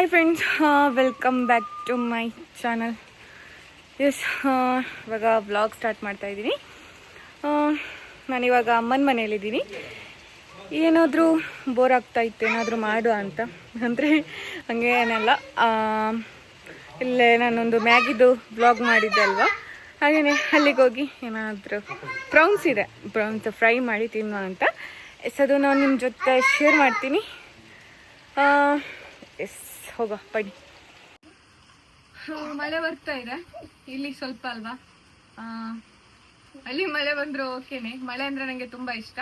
Hi friends, welcome back to my channel. Yes, ಇವಾಗ vlog start ಮಾಡ್ತಾ ಇದ್ದೀನಿ. ನಾನಿವಾಗ ಅಮ್ಮನ ಮನೇಲಿದ್ದೀನಿ. ಏನಾದರೂ ಬೋರ್ ಆಗ್ತಾಯಿತ್ತು, ಏನಾದರೂ ಮಾಡುವ ಅಂತ. ಅಂದರೆ ಹಂಗೆ ಏನಲ್ಲ, ಇಲ್ಲೇ ನಾನೊಂದು ಮ್ಯಾಗಿದು ವ್ಲಾಗ್ ಮಾಡಿದ್ದೆ ಅಲ್ವಾ, ಹಾಗೆಯೇ ಅಲ್ಲಿಗೆ ಹೋಗಿ ಏನಾದರೂ ಪ್ರೌನ್ಸ್ ಇದೆ, ಪ್ರೌನ್ಸ್ ಫ್ರೈ ಮಾಡಿ ತಿನ್ನುವ ಅಂತ. ಎಸ್, ಅದು ನಾನು ನಿಮ್ಮ ಜೊತೆ ಶೇರ್ ಮಾಡ್ತೀನಿ. ಎಸ್, ಹೋಗ ಬನ್ನಿ. ಮಳೆ ಬರ್ತಾ ಇದೆ ಇಲ್ಲಿ ಸ್ವಲ್ಪ ಅಲ್ವಾ. ಅಲ್ಲಿ ಮಳೆ ಬಂದ್ರು ಓಕೆನೆ, ಮಳೆ ಅಂದ್ರೆ ನಂಗೆ ತುಂಬಾ ಇಷ್ಟ.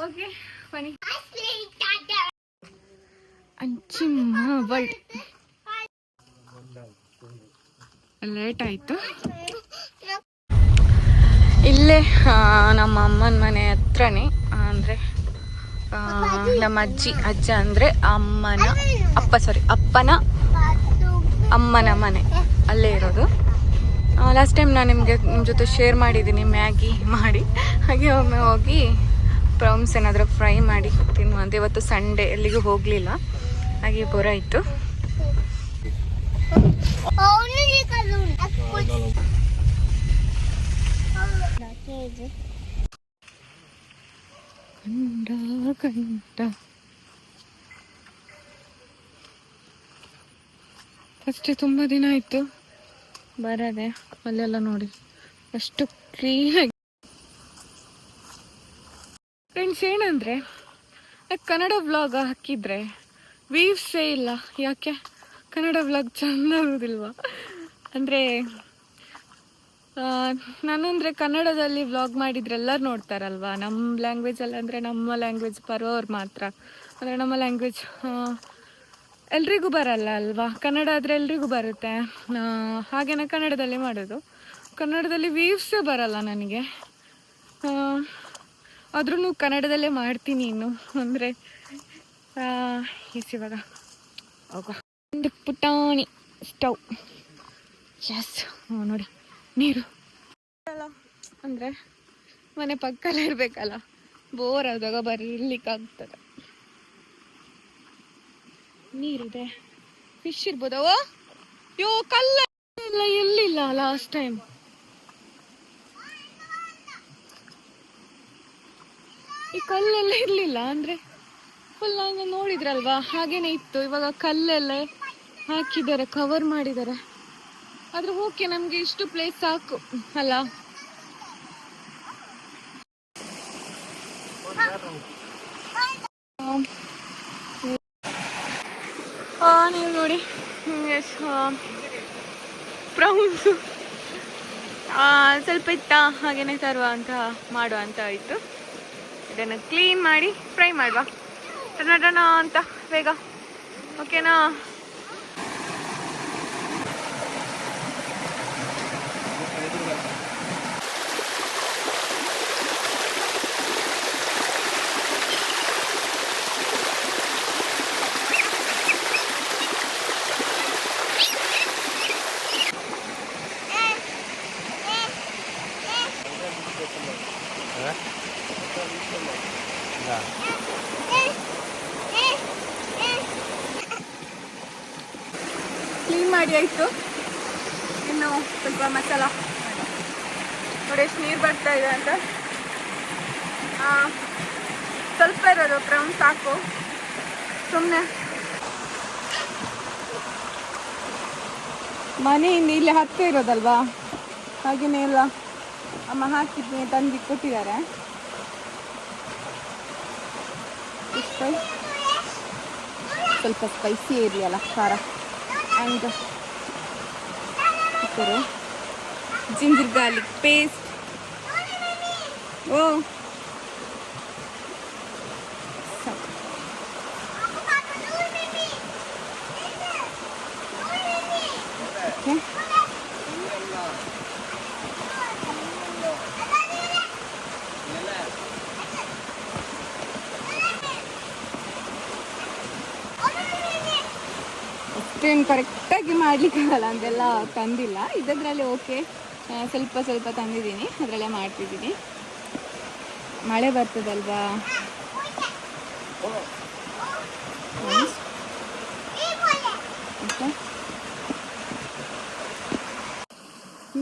ಓಕೆ ಬನ್ನಿ. ಅಂಚಿಮ್ಮ ವರ್ಲ್ಡ್ ಲೇಟ್ ಆಯ್ತು. ಇಲ್ಲೇ ನಮ್ಮ ಅಮ್ಮನ ಮನೆ ಹತ್ರನೇ, ಅಂದರೆ ನಮ್ಮ ಅಜ್ಜ ಅಂದರೆ ಅಪ್ಪನ ಅಮ್ಮನ ಮನೆ ಅಲ್ಲೇ ಇರೋದು. ಲಾಸ್ಟ್ ಟೈಮ್ ನಾನು ನಿಮ್ಮ ಜೊತೆ ಶೇರ್ ಮಾಡಿದ್ದೀನಿ ಮ್ಯಾಗಿ ಮಾಡಿ. ಹಾಗೆ ಒಮ್ಮೆ ಹೋಗಿ ಪ್ರೌನ್ಸ್ ಏನಾದರೂ ಫ್ರೈ ಮಾಡಿ ತಿನ್ನುವಂತೆ. ಇವತ್ತು ಸಂಡೇ, ಎಲ್ಲಿಗೂ ಹೋಗಲಿಲ್ಲ, ಹಾಗೆ ಬೋರ್ ಆಯಿತು. ಗಂಡ ಫಸ್ಟ್ ತುಂಬ ದಿನ ಆಯಿತು ಬರದೆ. ಅಲ್ಲೆಲ್ಲ ನೋಡಿ ಎಷ್ಟು ಕ್ಲೀನಾಗಿ. ಫ್ರೆಂಡ್ಸ್, ಏನಂದರೆ ಕನ್ನಡ ವ್ಲಾಗ್ ಹಾಕಿದರೆ ವ್ಯೂವ್ಸೇ ಇಲ್ಲ. ಯಾಕೆ? ಕನ್ನಡ ವ್ಲಾಗ್ ಚೆನ್ನಾಗೋದಿಲ್ವಾ? ಅಂದರೆ ನಾನಂದರೆ ಕನ್ನಡದಲ್ಲಿ ವ್ಲಾಗ್ ಮಾಡಿದರೆ ಎಲ್ಲರೂ ನೋಡ್ತಾರಲ್ವ. ನಮ್ಮ ಲ್ಯಾಂಗ್ವೇಜಲ್ಲಿ ಅಂದರೆ ನಮ್ಮ ಲ್ಯಾಂಗ್ವೇಜ್ ಬರೋರು ಮಾತ್ರ, ಅಂದರೆ ನಮ್ಮ ಲ್ಯಾಂಗ್ವೇಜ್ ಎಲ್ರಿಗೂ ಬರಲ್ಲ ಅಲ್ವಾ. ಕನ್ನಡ ಆದರೆ ಎಲ್ರಿಗೂ ಬರುತ್ತೆ, ಹಾಗೆಯೇ ಕನ್ನಡದಲ್ಲಿ ಮಾಡೋದು. ಕನ್ನಡದಲ್ಲಿ ವ್ಯೂವ್ಸೇ ಬರಲ್ಲ ನನಗೆ. ಆದ್ರೂ ಕನ್ನಡದಲ್ಲೇ ಮಾಡ್ತೀನಿ ಇನ್ನು. ಅಂದರೆ ಇವಾಗ ಹೋಗ ಒಂದು ಪುಟಾಣಿ ಸ್ಟವ್. ಎಸ್, ನೋಡಿ ನೀರು ಅಲ್ಲ, ಅಂದರೆ ಮನೆ ಪಕ್ಕಲ್ಲೇ ಇರಬೇಕಲ್ಲ, ಬೋರ್ ಆದಾಗ ಬರೀಲಿಕ್ಕಾಗ್ತದೆ. ನೀರಿದೆ, ಫಿಶ್ ಇರ್ಬೋದವ. ಕಲ್ಲ ಎಲ್ಲ ಎಲ್ಲಿಲ್ಲ ಲಾಸ್ಟ್ ಟೈಮ್. ಈ ಕಲ್ಲೆಲ್ಲ ಇರಲಿಲ್ಲ, ಅಂದರೆ ಫುಲ್ ನಾನು ನೋಡಿದ್ರಲ್ವಾ ಹಾಗೇನೆ ಇತ್ತು. ಇವಾಗ ಕಲ್ಲೆಲ್ಲ ಹಾಕಿದ್ದಾರೆ, ಕವರ್ ಮಾಡಿದ್ದಾರೆ. ಆದ್ರೆ ಓಕೆ, ನಮ್ಗೆ ಇಷ್ಟು ಪ್ಲೇಸ್ ಸಾಕು ಅಲ್ಲ. ನೀವು ನೋಡಿ, ಪ್ರೌನ್ಸು ಸ್ವಲ್ಪ ಇತ್ತ, ಹಾಗೇನೆ ತರುವ ಅಂತ ಮಾಡುವ ಅಂತ ಆಯಿತು. ಇದನ್ನು ಕ್ಲೀನ್ ಮಾಡಿ ಫ್ರೈ ಮಾಡುವ ಟನ ಅಂತ ಬೇಗ. ಓಕೆನಾ? ಕ್ಲೀನ್ ಮಾಡಿ ಆಯಿತು. ಇನ್ನು ಸ್ವಲ್ಪ ಮಸಾಲ ನೋಡಿ, ಎಷ್ಟು ನೀರು ಬರ್ತಾ ಇದೆ ಅಂತ. ಸ್ವಲ್ಪ ಇರೋದು ಪ್ರೌನ್ ಸಾಕು. ಸುಮ್ಮನೆ ಮನೆಯಿಂದ ಇಲ್ಲಿ ಹತ್ತು ಇರೋದಲ್ವಾ, ಹಾಗೆಯೇ ಎಲ್ಲ ಅಮ್ಮ ಹಾಕಿದ್ದೀನಿ, ತಂದು ಕೊಟ್ಟಿದ್ದಾರೆ. ಸ್ವಲ್ಪ ಸ್ಪೈಸಿ ಇರಲಿ ಅಲ್ಲ, ಖಾರ. And ginger garlic paste. Oh okay, ಅಷ್ಟೇನು ಕರೆಕ್ಟಾಗಿ ಮಾಡಲಿಕ್ಕಾಗಲ್ಲ, ಅಂತೆಲ್ಲ ತಂದಿಲ್ಲ. ಇದರಲ್ಲಿ ಓಕೆ, ಸ್ವಲ್ಪ ಸ್ವಲ್ಪ ತಂದಿದ್ದೀನಿ, ಅದರಲ್ಲೇ ಮಾಡ್ತಿದ್ದೀನಿ. ಮಳೆ ಬರ್ತದಲ್ವಾ, ಓಕೆ,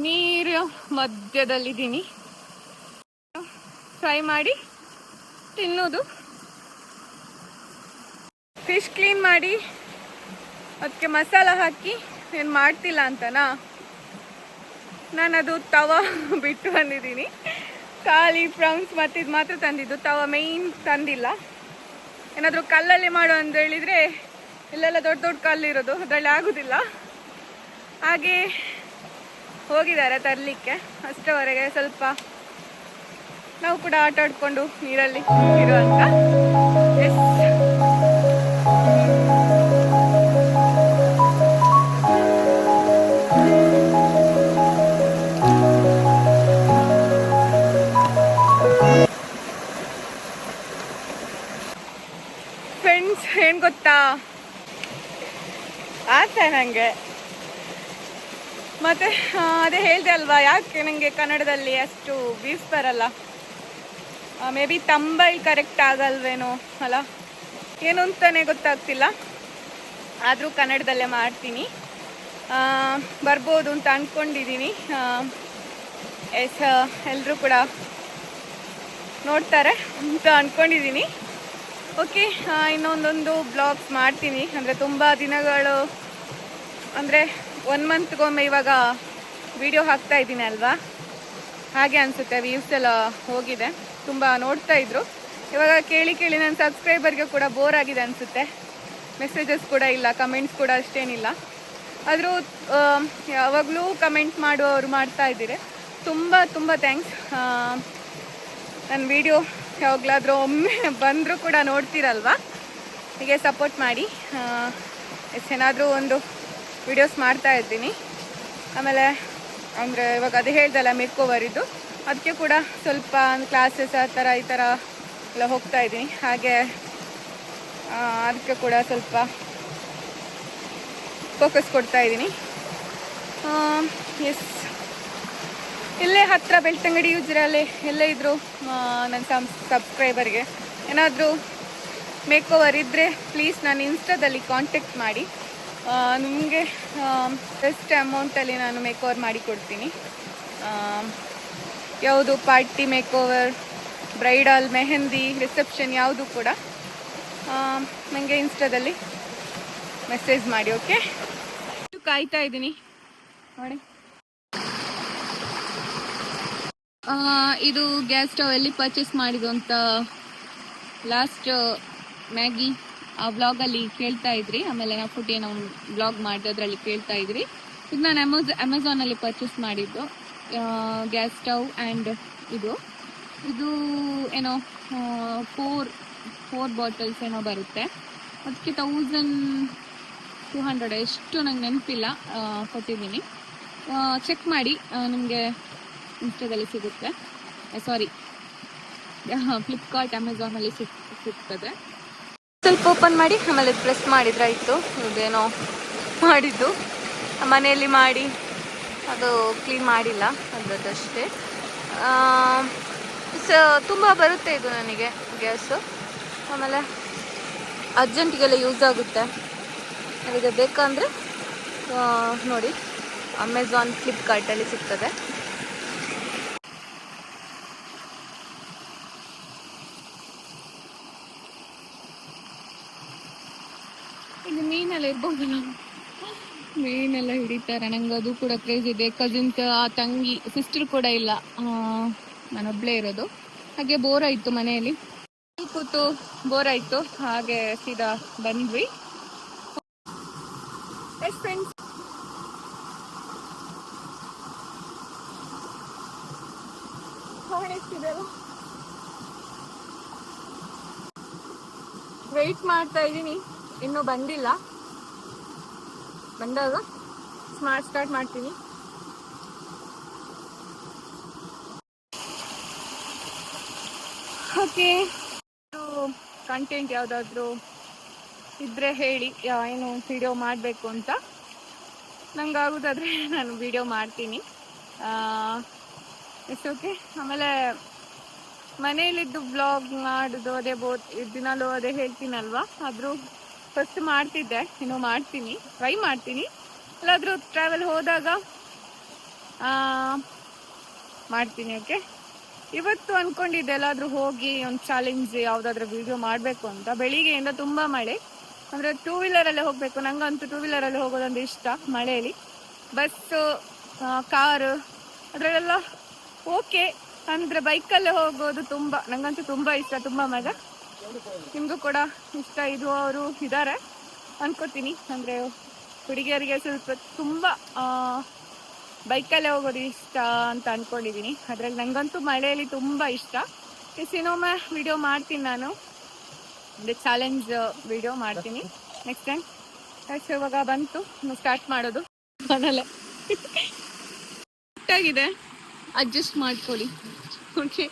ನೀರು ಮಧ್ಯದಲ್ಲಿದ್ದೀನಿ. ಫ್ರೈ ಮಾಡಿ ತಿನ್ನೋದು. ಫಿಶ್ ಕ್ಲೀನ್ ಮಾಡಿ ಅದಕ್ಕೆ ಮಸಾಲ ಹಾಕಿ ಏನು ಮಾಡ್ತಿಲ್ಲ ಅಂತನಾ, ನಾನದು ತವ ಬಿಟ್ಟು ಬಂದಿದ್ದೀನಿ. ಖಾಲಿ ಪ್ರೌನ್ಸ್ ಮತ್ತು ಇದು ಮಾತ್ರ ತಂದಿದ್ದು, ತವ ಮೇಯ್ನ್ ತಂದಿಲ್ಲ. ಏನಾದರೂ ಕಲ್ಲಲ್ಲಿ ಮಾಡು ಅಂತ ಹೇಳಿದರೆ ಇಲ್ಲೆಲ್ಲ ದೊಡ್ಡ ದೊಡ್ಡ ಕಲ್ಲಿರೋದು, ಅದರಲ್ಲಿ ಆಗೋದಿಲ್ಲ. ಹಾಗೆ ಹೋಗಿದ್ದಾರೆ ತರಲಿಕ್ಕೆ. ಅಷ್ಟರವರೆಗೆ ಸ್ವಲ್ಪ ನಾವು ಕೂಡ ಆಟ ಆಡ್ಕೊಂಡು ನೀರಲ್ಲಿ ಇರುವಂತ. ಎಸ್, ಫ್ರೆಂಡ್ಸ್ ಏನು ಗೊತ್ತಾ, ಆಸೆ ನನಗೆ. ಮತ್ತು ಅದೇ ಹೇಳಿದೆ ಅಲ್ವಾ, ಯಾಕೆ ನನಗೆ ಕನ್ನಡದಲ್ಲಿ ಅಷ್ಟು ವ್ಯೂಸ್ ಬರಲ್ಲ. ಮೇ ಬಿ ತಂಬೈಲ್ ಕರೆಕ್ಟ್ ಆಗಲ್ವೇನೋ ಅಲ್ಲ, ಏನು ಅಂತಲೇ ಗೊತ್ತಾಗ್ತಿಲ್ಲ. ಆದರೂ ಕನ್ನಡದಲ್ಲೇ ಮಾಡ್ತೀನಿ, ಬರ್ಬೋದು ಅಂತ ಅಂದ್ಕೊಂಡಿದ್ದೀನಿ. ಎಸ್, ಎಲ್ಲರೂ ಕೂಡ ನೋಡ್ತಾರೆ ಅಂತ ಅಂದ್ಕೊಂಡಿದ್ದೀನಿ. ಓಕೆ, ಇನ್ನೊಂದೊಂದು ಬ್ಲಾಗ್ಸ್ ಮಾಡ್ತೀನಿ. ಅಂದರೆ ತುಂಬ ದಿನಗಳು, ಅಂದರೆ 1 ಮಂತ್ಗೊಮ್ಮೆ ಇವಾಗ ವಿಡಿಯೋ ಹಾಕ್ತಾ ಇದ್ದೀನಿ ಅಲ್ವಾ, ಹಾಗೆ ಅನಿಸುತ್ತೆ. ವ್ಯೂಸ್ ಎಲ್ಲ ಹೋಗಿದೆ, ತುಂಬ ನೋಡ್ತಾ ಇದ್ರು. ಇವಾಗ ಕೇಳಿ ಕೇಳಿ ನನ್ನ ಸಬ್ಸ್ಕ್ರೈಬರ್ಗೆ ಕೂಡ ಬೋರ್ ಆಗಿದೆ ಅನಿಸುತ್ತೆ. ಮೆಸೇಜಸ್ ಕೂಡ ಇಲ್ಲ, ಕಮೆಂಟ್ಸ್ ಕೂಡ ಅಷ್ಟೇನಿಲ್ಲ. ಆದರೂ ಯಾವಾಗಲೂ ಕಮೆಂಟ್ ಮಾಡುವವರು ಮಾಡ್ತಾ ಇದ್ದೀರಿ, ತುಂಬ ತುಂಬ ಥ್ಯಾಂಕ್ಸ್. ನನ್ನ ವಿಡಿಯೋ ಯಾವಾಗಲಾದರೂ ಒಮ್ಮೆ ಬಂದರೂ ಕೂಡ ನೋಡ್ತೀರಲ್ವ, ಹೀಗೆ ಸಪೋರ್ಟ್ ಮಾಡಿ. ಏನಾದರೂ ಒಂದು ವಿಡಿಯೋಸ್ ಮಾಡ್ತಾ ಇದ್ದೀನಿ. ಆಮೇಲೆ ಅಂದರೆ ಇವಾಗ ಅದು ಹೇಳ್ದಲ್ಲ ಮೇಕ್ ಓವರಿದ್ದು, ಅದಕ್ಕೆ ಕೂಡ ಸ್ವಲ್ಪ ಕ್ಲಾಸಸ್ ಆ ಥರ ಈ ಥರ ಎಲ್ಲ ಹೋಗ್ತಾ ಇದ್ದೀನಿ. ಹಾಗೆ ಅದಕ್ಕೆ ಕೂಡ ಸ್ವಲ್ಪ ಫೋಕಸ್ ಕೊಡ್ತಾ ಇದ್ದೀನಿ. ಎಸ್, ಇಲ್ಲೇ ಹತ್ತಿರ ಬೆಳ್ತಂಗಡಿ ಯೂಜ್ರಲ್ಲಿ ಎಲ್ಲೇ ಇದ್ದರೂ ನನ್ನ ಸಬ್ಸ್ಕ್ರೈಬರ್ಗೆ ಏನಾದರೂ ಮೇಕ್ ಓವರ್ ಇದ್ದರೆ ಪ್ಲೀಸ್ ನಾನು ಇನ್ಸ್ಟಾದಲ್ಲಿ ಕಾಂಟ್ಯಾಕ್ಟ್ ಮಾಡಿ. ನಿಮಗೆ ಬೆಸ್ಟ್ ಅಮೌಂಟಲ್ಲಿ ನಾನು ಮೇಕ್ ಓವರ್ ಮಾಡಿ ಕೊಡ್ತೀನಿ. ಯಾವುದು party make over, bridal, mehndi, reception ಯಾವುದು ಕೂಡ ನನಗೆ ಇನ್ಸ್ಟಾದಲ್ಲಿ ಮೆಸೇಜ್ ಮಾಡಿ. ಓಕೆ, ಕಾಯ್ತಾ ಇದ್ದೀನಿ ನೋಡಿ. ಇದು ಗ್ಯಾಸ್ ಸ್ಟವ್ ಎಲ್ಲಿ ಪರ್ಚೇಸ್ ಮಾಡಿದ್ದು ಅಂತ ಲಾಸ್ಟ್ ಮ್ಯಾಗಿ ಆ ವ್ಲಾಗಲ್ಲಿ ಕೇಳ್ತಾ ಇದ್ರಿ. ಆಮೇಲೆ ನಾವು ಫುಡ್ ಏನೋ ವ್ಲಾಗ್ ಮಾಡಿದೆ ಅದರಲ್ಲಿ ಕೇಳ್ತಾ ಇದ್ರಿ. ಇದು ನಾನು ಅಮೆಝಾನಲ್ಲಿ ಪರ್ಚೇಸ್ ಮಾಡಿದ್ದು ಗ್ಯಾಸ್ ಸ್ಟವ್. ಆ್ಯಂಡ್ ಇದು ಏನೋ 4 ಬಾಟಲ್ಸ್ ಏನೋ ಬರುತ್ತೆ. ಅದಕ್ಕೆ 1200 ಎಷ್ಟು ನಂಗೆ ನೆನಪಿಲ್ಲ, ಕೊಟ್ಟಿದ್ದೀನಿ. ಚೆಕ್ ಮಾಡಿ, ನಿಮಗೆ ಇನ್ಸ್ಟಾದಲ್ಲಿ ಸಿಗುತ್ತೆ. ಸಾರಿ, ಫ್ಲಿಪ್ಕಾರ್ಟ್, ಅಮೆಝಾನಲ್ಲಿ ಸಿಗ್ತದೆ. ಸ್ವಲ್ಪ ಓಪನ್ ಮಾಡಿ ಆಮೇಲೆ ಪ್ರೆಸ್ ಮಾಡಿದ್ರೆ ಆಯಿತು. ಇದೇನೋ ಮಾಡಿದ್ದು ಮನೆಯಲ್ಲಿ ಮಾಡಿ, ಅದು ಕ್ಲೀನ್ ಮಾಡಿಲ್ಲ, ಅದಷ್ಟೇ. ತುಂಬ ಬರುತ್ತೆ ಇದು ನನಗೆ ಗ್ಯಾಸು. ಆಮೇಲೆ ಅರ್ಜೆಂಟಿಗೆಲ್ಲ ಯೂಸ್ ಆಗುತ್ತೆ. ನನಗೆ ಬೇಕಂದರೆ ನೋಡಿ, ಅಮೆಝಾನ್, ಫ್ಲಿಪ್ಕಾರ್ಟಲ್ಲಿ ಸಿಗ್ತದೆ. ಇದು ಮೀನೆಲ್ಲ ಇರ್ಬೋದು, ಮೀನೆಲ್ಲ ಹಿಡಿತಾರೆ. ನಂಗೆ ಅದು ಕೂಡ ಕ್ರೇಜ್ ಇದೆ. ಕಸಿನ್ಸ್, ಆ ತಂಗಿ, ಸಿಸ್ಟರ್ ಕೂಡ ಇಲ್ಲ, ನಾನೊಬ್ಳೇ ಇರೋದು. ಹಾಗೆ ಬೋರ್ ಆಯಿತು ಮನೆಯಲ್ಲಿ ಕೂತು, ಬೋರ್ ಆಯಿತು. ಹಾಗೆ ಸೀದಾ ಬಂದ್ವಿ. ಎಸ್ ಫ್ರೆಂಡ್ಸ್, ವೆಯ್ಟ್ ಮಾಡ್ತಾ ಇದ್ದೀನಿ, ಇನ್ನೂ ಬಂದಿಲ್ಲ. ಬಂದಾಗ ಸ್ಟಾರ್ಟ್ ಮಾಡ್ತೀನಿ. ಓಕೆ, ಕಂಟೆಂಟ್ ಯಾವುದಾದ್ರೂ ಇದ್ದರೆ ಹೇಳಿ, ಏನು ವಿಡಿಯೋ ಮಾಡಬೇಕು ಅಂತ. ನಂಗೆ ಆಗೋದಾದರೆ ನಾನು ವಿಡಿಯೋ ಮಾಡ್ತೀನಿ. It's okay. ಆಮೇಲೆ ಮನೆಯಲ್ಲಿದ್ದು ಬ್ಲಾಗ್ ಮಾಡೋದು ಅದೇ ದಿನಾಲೂ ಅದೇ ಹೇಳ್ತೀನಲ್ವ, ಆದರೂ ಫಸ್ಟ್ ಮಾಡ್ತಿದ್ದೆ, ಇನ್ನು ಮಾಡ್ತೀನಿ, ಟ್ರೈ ಮಾಡ್ತೀನಿ. ಎಲ್ಲಾದರೂ ಟ್ರಾವೆಲ್ ಹೋದಾಗ ಮಾಡ್ತೀನಿ. ಓಕೆ, ಇವತ್ತು ಅಂದ್ಕೊಂಡಿದ್ದೆ ಎಲ್ಲಾದರೂ ಹೋಗಿ ಒಂದು ಚಾಲೆಂಜ್ ಯಾವುದಾದ್ರೂ ವಿಡಿಯೋ ಮಾಡಬೇಕು ಅಂತ. ಬೆಳಿಗ್ಗೆಯಿಂದ ತುಂಬ ಮಳೆ, ಅಂದರೆ 2 ವೀಲರಲ್ಲೇ ಹೋಗಬೇಕು. ನಂಗಂತೂ 2 ವೀಲರಲ್ಲಿ ಹೋಗೋದಂದ್ರೆ ಇಷ್ಟ. ಮಳೆಯಲ್ಲಿ ಬಸ್ಸು, ಕಾರು ಅದರಲ್ಲೆಲ್ಲ ಓಕೆ, ಅಂದರೆ ಬೈಕಲ್ಲೇ ಹೋಗೋದು ನಂಗಂತೂ ತುಂಬ ಇಷ್ಟ, ತುಂಬ ಮಜಾ. ನಿಮಗೂ ಕೂಡ ಇಷ್ಟ ಇರುವವರು ಇದ್ದಾರೆ ಅನ್ಕೋತೀನಿ. ಅಂದರೆ ಹುಡುಗಿಯರಿಗೆ ಸ್ವಲ್ಪ ತುಂಬ ಬೈಕಲ್ಲೇ ಹೋಗೋದು ಇಷ್ಟ ಅಂತ ಅಂದ್ಕೊಂಡಿದ್ದೀನಿ. ಅದ್ರಲ್ಲಿ ನಂಗಂತೂ ಮಳೆಯಲ್ಲಿ ತುಂಬ ಇಷ್ಟ. ಇನ್ನೊಮ್ಮೆ ವಿಡಿಯೋ ಮಾಡ್ತೀನಿ ನಾನು, ಅಂದರೆ ಚಾಲೆಂಜ್ ವಿಡಿಯೋ ಮಾಡ್ತೀನಿ ನೆಕ್ಸ್ಟ್ ಟೈಮ್. ಅಷ್ಟು ಇವಾಗ ಬಂತು, ಸ್ಟಾರ್ಟ್ ಮಾಡೋದು ಮನೇಲೆ. ಆಗಿದೆ, ಅಡ್ಜಸ್ಟ್ ಮಾಡ್ಕೊಳ್ಳಿ. Okay,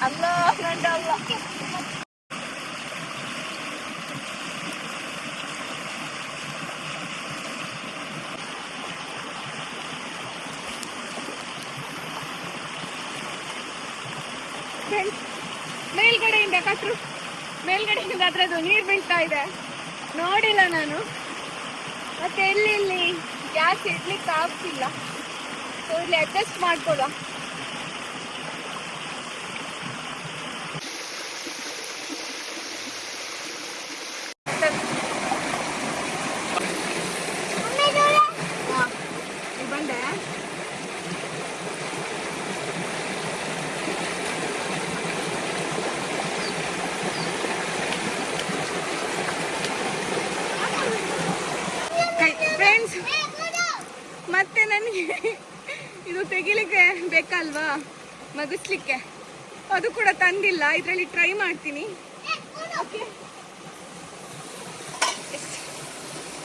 Allah, Nanda Allah. ಮೇಲ್ಗಡೆಯಿಂದ ಕಟ್ರು, ಮೇಲ್ಗಡೆಯಿಂದ ಅದ್ರದ್ದು ನೀರು ಬೀಳ್ತಾ ಇದೆ, ನೋಡಿಲ್ಲ ನಾನು. ಮತ್ತೆ ಇಲ್ಲಿ ಗ್ಯಾಸ್ ಇಡ್ಲಿಕ್ಕೆ ಆಗ್ತಿಲ್ಲ, ಸೊ ಇಲ್ಲಿ ಅಡ್ಜಸ್ಟ್ ಮಾಡ್ಕೊಳ್ಳೋ. ಬಂದೆ ಫ್ರೆಂಡ್ಸ್. ಮತ್ತೆ ನನಗೆ ಇದು ತೆಗಿಲಿಕ್ಕೆ ಬೇಕಲ್ವಾ, ಮಗಿಸ್ಲಿಕ್ಕೆ, ಅದು ಕೂಡ ತಂದಿಲ್ಲ. ಇದರಲ್ಲಿ ಟ್ರೈ ಮಾಡ್ತೀನಿ.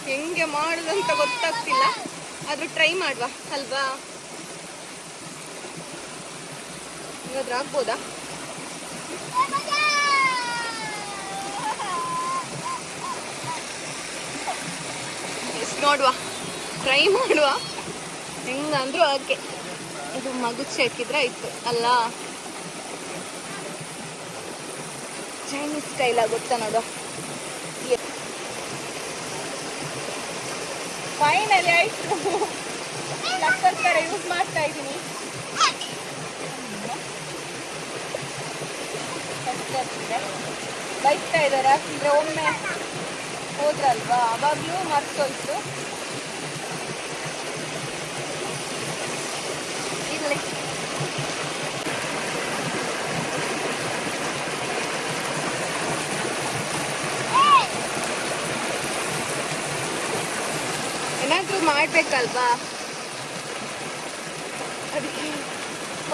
ಹೆಂಗೆ ಮಾಡೋದು ಅಂತ ಗೊತ್ತಾಗ್ತಿಲ್ಲ, ಆದ್ರೂ ಟ್ರೈ ಮಾಡುವ ಅಲ್ವಾ. ಹಿಂಗಾದ್ರೂ ಆಗ್ಬೋದಾ? ನೋಡುವ, ಟ್ರೈ ಮಾಡುವ, ಹೆಂಗಂದ್ರೂ ಓಕೆ. ಇದು ಮಗುಚಿ ಹಾಕಿದ್ರೆ ಆಯ್ತು ಅಲ್ಲ. ಚೈನೀಸ್ ಸ್ಟೈಲ್ ಆಗುತ್ತಾ ನೋಡುವ. ಫೈನಲಿ ಆಯ್ತು. ಲಕ್ಕರ್ ಥರ ಯೂಸ್ ಮಾಡ್ತಾ ಇದ್ದೀನಿ. ಬೈಕ್ತಾ ಇದ್ದಾರೆ, ಅಂದರೆ ಒಮ್ಮೆ ಹೋದ್ರಲ್ವಾ ಅವಾಗ್ಲೂ ಮರ್ತೋಯ್ತು. ಇಲ್ಲಿ ಏನಾದ್ರೂ ಮಾಡ್ಬೇಕಲ್ವಾ, ಅದಕ್ಕೆ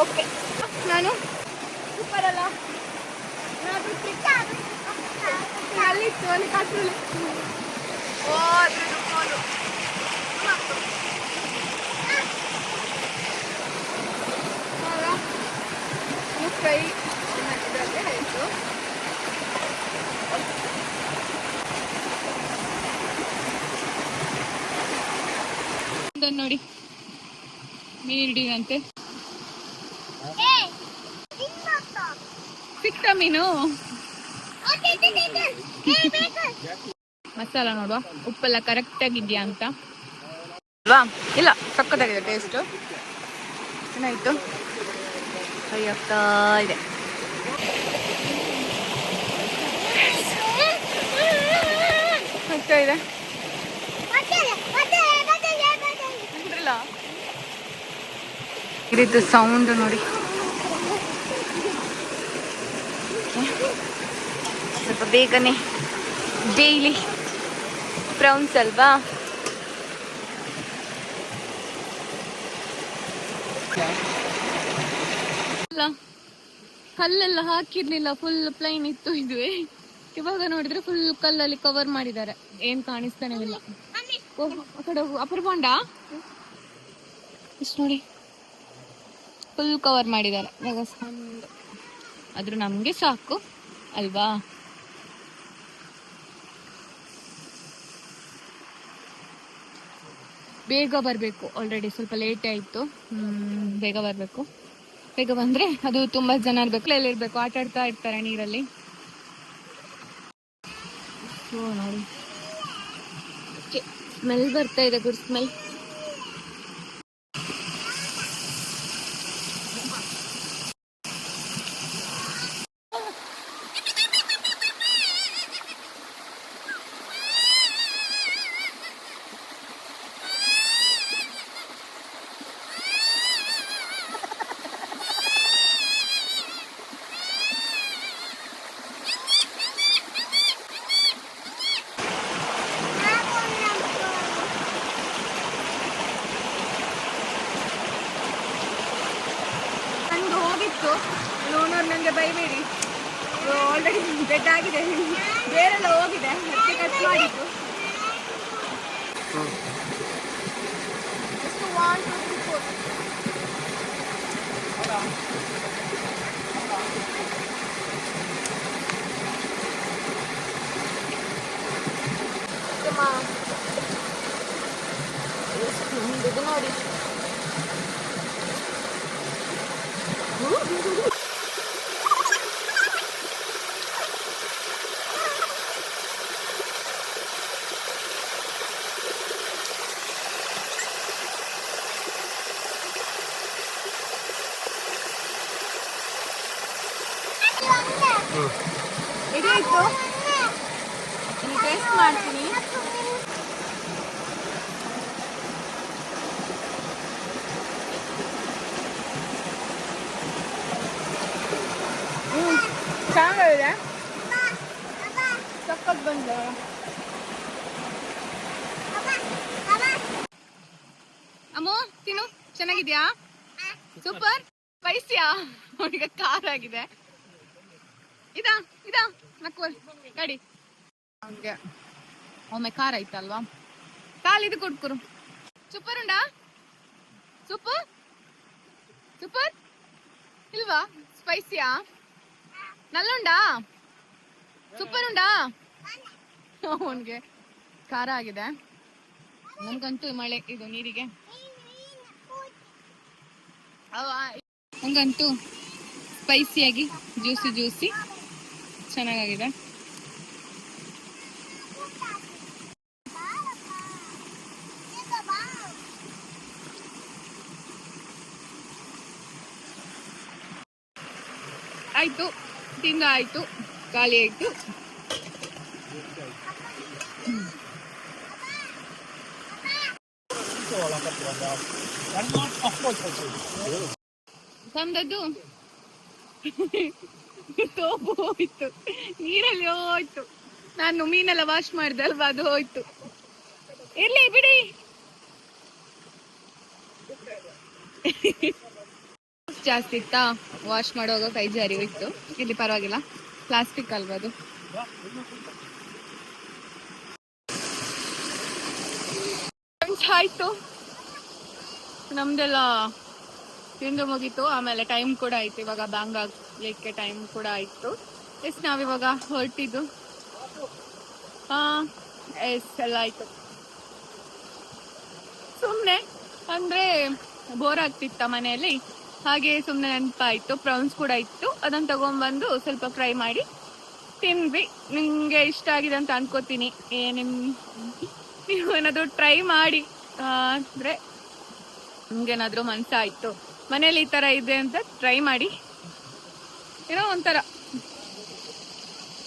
ಓಕೆ. ನಾನು ಸೂಪರ್ ಅಲ್ಲ, ಅಲ್ಲಿತ್ತು ಅಲ್ಲಿ ಕಾಸಲ್ಲಿ. ಓ ಅದ್ರದ್ದು ಫೋನು ಫ್ರೈ ಇದರಲ್ಲೇ ಆಯಿತು. ನೋಡಿ ಮೀನು ಹಿಡಿದಂತೆ ಸಿಕ್ತ ಮೀನು. ಮಸಾಲ ನೋಡುವ, ಉಪ್ಪೆಲ್ಲ ಕರೆಕ್ಟ್ ಆಗಿದ್ಯಾ ಅಂತ ಅಲ್ವಾ? ಇಲ್ಲ, ಸಕ್ಕತ್ತಾಗಿದೆ ಟೇಸ್ಟ್. ಏನಾಯ್ತು, ಫ್ರೈ ಆಗ್ತಾ ಇದೆ. ಆಗ್ತಾ ಇದೆ ಇರಿದ್ದು ಸೌಂಡ್ ನೋಡಿ. ಸ್ವಲ್ಪ ಬೇಗನೆ ಡೈಲಿ ಪ್ರೌನ್ಸ್ ಅಲ್ವಾ, ಇಲ್ಲ ಕಲ್ಲೆಲ್ಲ ಹಾಕಿರ್ಲಿಲ್ಲ, ಫುಲ್ ಪ್ಲೈನ್ ಇತ್ತು ಇದುವೆ. ಇವಾಗ ನೋಡಿದ್ರೆ ಫುಲ್ ಕಲ್ಲಲ್ಲಿ ಕವರ್ ಮಾಡಿದ್ದಾರೆ, ಏನ್ ಕಾಣಿಸ್ತಾನೆ ಇಲ್ಲ. ಆ ಕಡೆ ಅಪರಕೊಂಡ ಇಷ್ಟು ನೋಡಿ, ಫುಲ್ ಕವರ್ ಮಾಡಿದ್ದಾರೆ. ಆದ್ರೂ ನಮ್ಗೆ ಸಾಕು ಅಲ್ವಾ. ಬೇಗ ಬರ್ಬೇಕು, ಆಲ್ರೆಡಿ ಸ್ವಲ್ಪ ಲೇಟ್ ಆಯ್ತು. ಬೇಗ ಬರ್ಬೇಕು. ಬೇಗ ಬಂದ್ರೆ ಅದು ತುಂಬಾ ಜನ ಇರ್ಬೇಕು, ಎಲ್ಲಿರ್ಬೇಕು, ಆಟ ಆಡ್ತಾ ಇರ್ತಾರೆ ನೀರಲ್ಲಿ. ನೋಡಿ ಸ್ಮೆಲ್ ಬರ್ತಾ ಇದೆ, ಗುಡ್ ಸ್ಮೆಲ್. ಓನರ್ ನನಗೆ ಬೈಬೇಡಿ, ಆಲ್ರೆಡಿ ಬೆಡ್ ಆಗಿದೆ, ಬೇರೆಲ್ಲ ಹೋಗಿದೆ, ಮತ್ತೆ ಕಟ್ ಮಾಡಿದ್ದು. ಇದು ನೋಡಿ, ರೆಡಿ ಆಯ್ತು, ಟೇಸ್ಟ್ ಮಾಡ್ತೀನಿ. ಚೆನ್ನಾಗಿದೆ, ಸಕ್ಕತ್ ಬಂದ. ಅಮ್ಮು ತಿನ್ನು, ಚೆನ್ನಾಗಿದ್ಯಾ? ಸೂಪರ್. ಸ್ಪೈಸಿಯಾ? ಈಗ ಖಾರ ಆಗಿದೆ. ಇದಾ ಇದಾ ನಕ್ವಲ್ ಗಾಡಿ ಹಂಗೆ ಒಮ್ಮೆ ಖಾರ ಐತಲ್ವಾ. ಕಾಲಿದು ಕೊಡ್ಕೊರು. ಸೂಪರ್ ಉಂಡಾ? ಸೂಪರ್ ಸೂಪರ್ ಇಲ್ವಾ? ಸ್ಪೈಸಿಯಾ? ನಲ್ಲುಂಡಾ? ಸೂಪರ್ ಉಂಡಾ? ಅವನ್ಗೆ ಖಾರ ಆಗಿದೆ. ನನ್ಗಂತೂ ಮಳೆ ಇದು ನೀರಿಗೆ ನಂಗಂತೂ ಸ್ಪೈಸಿಯಾಗಿ ಜ್ಯೂಸಿ ಜ್ಯೂಸಿ ಚೆನ್ನಾಗಿದೆ. ಆಯ್ತು, ತಿಂದ ಆಯ್ತು, ಖಾಲಿ ಆಯ್ತು. ತಂದದ್ದು ತೋಪು ಹೋಯ್ತು, ನೀರಲ್ಲಿ ಹೋಯ್ತು. ನಾನು ಮೀನೆಲ್ಲ ವಾಶ್ ಮಾಡಿದೆ ಅಲ್ವಾ, ಅದು ಹೋಯ್ತು. ಇರ್ಲಿ ಬಿಡಿ. ಜಾಸ್ತಿ ಇತ್ತಾ ವಾಶ್ ಮಾಡುವಾಗ, ಕೈ ಜಾರಿ ಹೋಯ್ತು. ಇಲ್ಲಿ ಪರವಾಗಿಲ್ಲ, ಪ್ಲಾಸ್ಟಿಕ್ ಅಲ್ವಾ ಅದು. ಆಯ್ತು, ನಮ್ದೆಲ್ಲ ತಿಂದು ಮುಗೀತು. ಆಮೇಲೆ ಟೈಮ್ ಕೂಡ ಆಯ್ತು, ಇವಾಗ ಬ್ಯಾಂಗ್ ಆಗ್ಲಿಕ್ಕೆ ಟೈಮ್ ಕೂಡ ಆಯ್ತು. ಎಸ್ ನಾವಿವಾಗ ಹೊರಟಿದ್ದು. ಎಸ್ ಎಲ್ಲ ಆಯ್ತು. ಸುಮ್ನೆ ಅಂದ್ರೆ ಬೋರ್ ಆಗ್ತಿತ್ತ ಮನೆಯಲ್ಲಿ, ಹಾಗೆ ಸುಮ್ನೆ ನೆನಪಾಯ್ತು. ಪ್ರೌನ್ಸ್ ಕೂಡ ಇತ್ತು, ಅದನ್ನ ತಗೊಂಡ್ಬಂದು ಸ್ವಲ್ಪ ಫ್ರೈ ಮಾಡಿ ತಿನ್ವಿ. ನಿಮ್ಗೆ ಇಷ್ಟ ಆಗಿದೆ ಅಂತ ಅನ್ಕೋತೀನಿ. ನೀವು ಏನಾದ್ರು ಟ್ರೈ ಮಾಡಿ ಅಂದ್ರೆ ನಿಮ್ಗೇನಾದ್ರೂ ಮನ್ಸಾಯ್ತು ಮನೇಲಿ ಈ ತರ ಇದೆ ಅಂತ ಟ್ರೈ ಮಾಡಿ, ಏನೋ ಒಂಥರ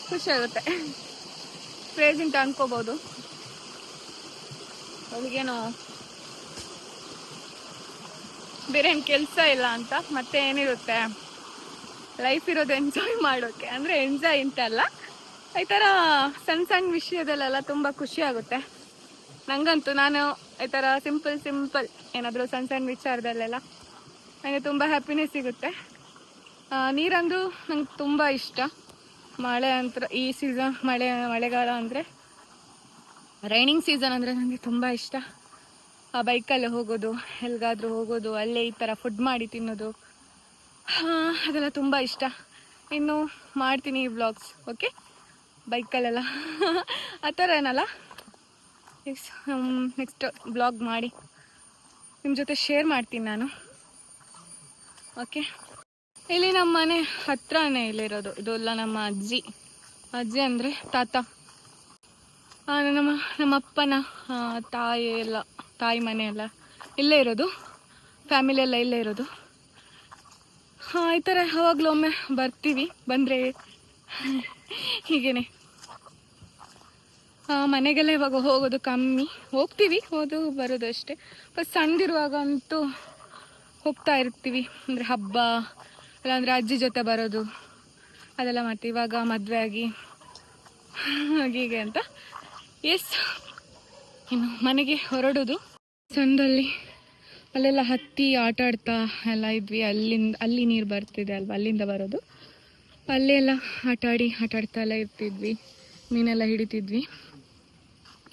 ಖುಷಿ ಆಗುತ್ತೆ. ಪ್ರೆಸೆಂಟ್ ಅನ್ಕೋಬಹುದು. ಅವಳಿಗೇನೋ ಬೇರೆ ಏನ್ ಕೆಲ್ಸ ಇಲ್ಲ ಅಂತ, ಮತ್ತೆ ಏನಿರುತ್ತೆ, ಲೈಫ್ ಇರೋದು ಎಂಜಾಯ್ ಮಾಡೋಕೆ. ಅಂದ್ರೆ ಎಂಜಾಯ್ ಅಂತಲ್ಲ, ಈ ತರ ಸಣ್ಣ ಸಣ್ಣ ವಿಷಯದಲ್ಲೆಲ್ಲ ತುಂಬಾ ಖುಷಿ ಆಗುತ್ತೆ ನಂಗಂತೂ. ನಾನು ಈ ತರ ಸಿಂಪಲ್ ಏನಾದ್ರು ಸಣ್ಣ ಸಣ್ಣ ವಿಚಾರದಲ್ಲೆಲ್ಲ ನನಗೆ ತುಂಬಾ ಹ್ಯಾಪಿನೆಸ್ ಸಿಗುತ್ತೆ. ನೀರಂದ್ರೂ ನಂಗೆ ತುಂಬ ಇಷ್ಟ. ಮಳೆ ಅಂತ ಈ ಸೀಸನ್ ಮಳೆಗಾಲ ಅಂದರೆ ರೈನಿಂಗ್ ಸೀಸನ್ ಅಂದರೆ ನನಗೆ ತುಂಬ ಇಷ್ಟ. ಆ ಬೈಕಲ್ಲಿ ಹೋಗೋದು, ಎಲ್ಲಿಗಾದ್ರೂ ಹೋಗೋದು, ಅಲ್ಲೇ ಈ ಥರ ಫುಡ್ ಮಾಡಿ ತಿನ್ನೋದು, ಅದೆಲ್ಲ ತುಂಬ ಇಷ್ಟ. ಇನ್ನು ಮಾಡ್ತೀನಿ ಈ ವ್ಲಾಗ್ಸ್, ಓಕೆ, ಬೈಕಲ್ಲೆಲ್ಲ ಆ ಥರ ಏನಲ್ಲ. ನೆಕ್ಸ್ಟ್ ಬ್ಲಾಗ್ ಮಾಡಿ ನಿಮ್ಮ ಜೊತೆ ಶೇರ್ ಮಾಡ್ತೀನಿ ನಾನು, ಓಕೆ. ಇಲ್ಲಿ ನಮ್ಮ ಮನೆ ಹತ್ರನೇ ಇಲ್ಲಿರೋದು. ಇದೆಲ್ಲ ನಮ್ಮ ಅಜ್ಜಿ ಅಂದರೆ ತಾತ, ನಮ್ಮ ಅಪ್ಪನ ತಾಯಿ ಮನೆ ಎಲ್ಲ ಇಲ್ಲೇ ಇರೋದು, ಫ್ಯಾಮಿಲಿ ಎಲ್ಲ ಇಲ್ಲೇ ಇರೋದು. ಈ ಥರ ಯಾವಾಗಲೂ ಒಮ್ಮೆ ಬರ್ತೀವಿ, ಬಂದರೆ ಹೀಗೇನೆ. ಮನೆಗೆಲ್ಲ ಇವಾಗ ಹೋಗೋದು ಕಮ್ಮಿ, ಹೋಗ್ತೀವಿ, ಬರೋದು ಅಷ್ಟೇ. ಫಸ್ಟ್ ಸಣ್ಣದಿರುವಾಗ ಅಂತೂ ಹೋಗ್ತಾ ಇರ್ತೀವಿ, ಅಂದರೆ ಹಬ್ಬ ಇಲ್ಲಾಂದರೆ ಅಜ್ಜಿ ಜೊತೆ ಬರೋದು ಅದೆಲ್ಲ ಮಾಡ್ತೀವಿ. ಇವಾಗ ಮದುವೆ ಆಗಿ ಹೀಗೆ ಅಂತ. ಎಸ್, ಇನ್ನು ಮನೆಗೆ ಹೊರಡೋದು. ಸಣ್ಣದಲ್ಲಿ ಅಲ್ಲೆಲ್ಲ ಹತ್ತಿ ಆಟ ಆಡ್ತಾ ಎಲ್ಲ ಇದ್ವಿ. ಅಲ್ಲಿ ನೀರು ಬರ್ತಿದೆ ಅಲ್ವಾ, ಅಲ್ಲಿಂದ ಬರೋದು. ಅಲ್ಲೆಲ್ಲ ಆಟಾಡ್ತಾ ಎಲ್ಲ ಇರ್ತಿದ್ವಿ, ಮೀನೆಲ್ಲ ಹಿಡಿತಿದ್ವಿ.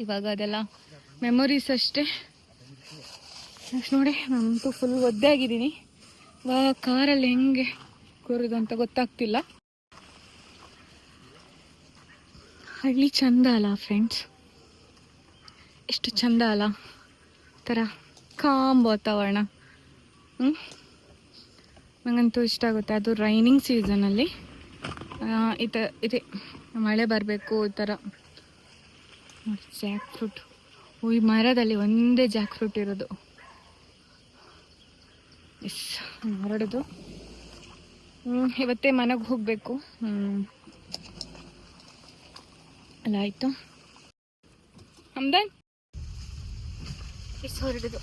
ಇವಾಗ ಅದೆಲ್ಲ ಮೆಮೊರೀಸ್ ಅಷ್ಟೇ. ನೋಡಿ, ನಾನಂತೂ ಫುಲ್ ಒದ್ದೆ ಆಗಿದ್ದೀನಿ. ಇವಾಗ ಕಾರಲ್ಲಿ ಹೆಂಗೆ ಕೂರೋದು ಅಂತ ಗೊತ್ತಾಗ್ತಿಲ್ಲ. ಹಳ್ಳಿ ಚಂದ ಅಲ್ಲ ಫ್ರೆಂಡ್ಸ್, ಎಷ್ಟು ಚಂದ ಅಲ್ಲ, ಥರ ಕಾಮ್ ವಾತಾವರಣ. ನನಗಂತೂ ಇಷ್ಟ ಆಗುತ್ತೆ. ಅದು ರೈನಿಂಗ್ ಸೀಸನಲ್ಲಿ ಇದೆ ಮಳೆ ಬರಬೇಕು. ಈ ಥರ ಜಾಕ್ ಫ್ರೂಟ್, ಈ ಮರದಲ್ಲಿ ಒಂದೇ ಜಾಕ್ ಫ್ರೂಟ್ ಇರೋದು. ಎಸ್, ಹೊರಡೋದು. ಇವತ್ತೇ ಮನೆಗೆ ಹೋಗಬೇಕು. ಅಲ್ಲ ಆಯಿತು, ಹಮ್ದನ್ ಎಸ್ ಹೊರಡೋದು.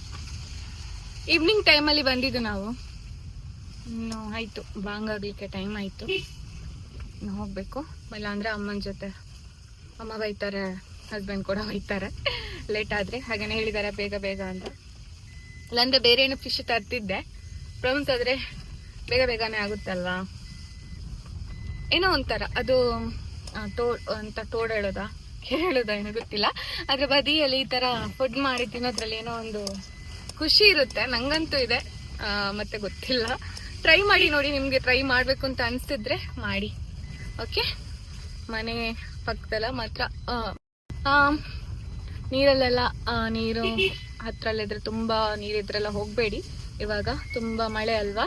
ಈವ್ನಿಂಗ್ ಟೈಮಲ್ಲಿ ಬಂದಿದ್ದು ನಾವು. ಇನ್ನು ಆಯಿತು, ಬಾಂಗಾಗಲಿಕ್ಕೆ ಟೈಮ್ ಆಯಿತು, ಇನ್ನು ಹೋಗಬೇಕು. ಇಲ್ಲಾಂದರೆ ಅಮ್ಮನ ಜೊತೆ ಅಮ್ಮ ಬೈತಾರೆ, ಹಸ್ಬೆಂಡ್ ಕೂಡ ಬೈತಾರೆ ಲೇಟ್ ಆದರೆ. ಹಾಗೇನೆ ಹೇಳಿದ್ದಾರೆ ಬೇಗ ಬೇಗ ಅಂತ. ಇಲ್ಲಾಂದರೆ ಬೇರೆ ಏನು ಫಿಶ್ ತರ್ತಿದ್ದೆ, ಪ್ರಾನ್ಸ್ ಆದರೆ ಬೇಗನೆ ಆಗುತ್ತಲ್ವಾ. ಏನೋ ಒಂಥರ ಅದು ತೋಡೇಳೋದಾ ಏನೋ ಗೊತ್ತಿಲ್ಲ. ಅದ್ರ ಬದಿಯಲ್ಲಿ ಈ ಥರ ಫುಡ್ ಮಾಡಿ ತಿನ್ನೋದ್ರಲ್ಲಿ ಏನೋ ಒಂದು ಖುಷಿ ಇರುತ್ತೆ. ನಂಗಂತೂ ಇದೆ, ಮತ್ತೆ ಗೊತ್ತಿಲ್ಲ. ಟ್ರೈ ಮಾಡಿ ನೋಡಿ, ನಿಮಗೆ ಟ್ರೈ ಮಾಡಬೇಕು ಅಂತ ಅನಿಸಿದ್ರೆ ಮಾಡಿ, ಓಕೆ. ಮನೆ ಪಕ್ಕದಲ್ಲ ಮಾತ್ರ ನೀರಲ್ಲೆಲ್ಲ ನೀರು ಹತ್ರಲ್ಲಿದ್ರೆ, ತುಂಬ ನೀರಿದ್ರೆಲ್ಲ ಹೋಗಬೇಡಿ. ಇವಾಗ ತುಂಬ ಮಳೆ ಅಲ್ವಾ,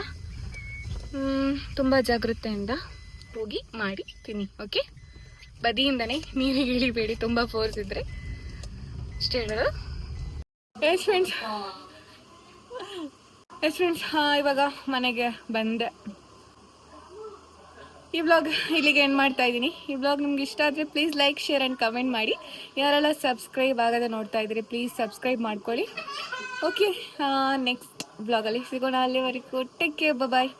ತುಂಬ ಜಾಗೃತೆಯಿಂದ ಹೋಗಿ ಮಾಡಿ ತಿನ್ನಿ, ಓಕೆ. ಬದಿಯಿಂದನೇ ನೀರಿಗೆ ಇಳಿಬೇಡಿ, ತುಂಬ ಫೋರ್ಸ್ ಇದ್ರೆ ಅಷ್ಟೇ ಹೇಳೋದು. ಎಸ್ ಫ್ರೆಂಡ್ಸ್, ಇವಾಗ ಮನೆಗೆ ಬಂದೆ. ಈ ವ್ಲಾಗ್ ಇಲ್ಲಿಗೆ ಎಂಡ್ ಮಾಡ್ತಾ ಇದ್ದೀನಿ. ಈ ವ್ಲಾಗ್ ನಿಮ್ಗೆ ಇಷ್ಟ ಆದರೆ please like, share and comment ಮಾಡಿ. ಯಾರೆಲ್ಲ ಸಬ್ಸ್ಕ್ರೈಬ್ ಆಗದೆ ನೋಡ್ತಾ ಇದ್ದೀರಿ ಪ್ಲೀಸ್ ಸಬ್ಸ್ಕ್ರೈಬ್ ಮಾಡ್ಕೊಳ್ಳಿ, ಓಕೆ. ನೆಕ್ಸ್ಟ್ ವ್ಲಾಗಲ್ಲಿ ಸಿಗೋಣ. ಅಲ್ಲಿವರೆಗೂ ಟೇಕ್ ಕೇರ್, ಬಾಯ್.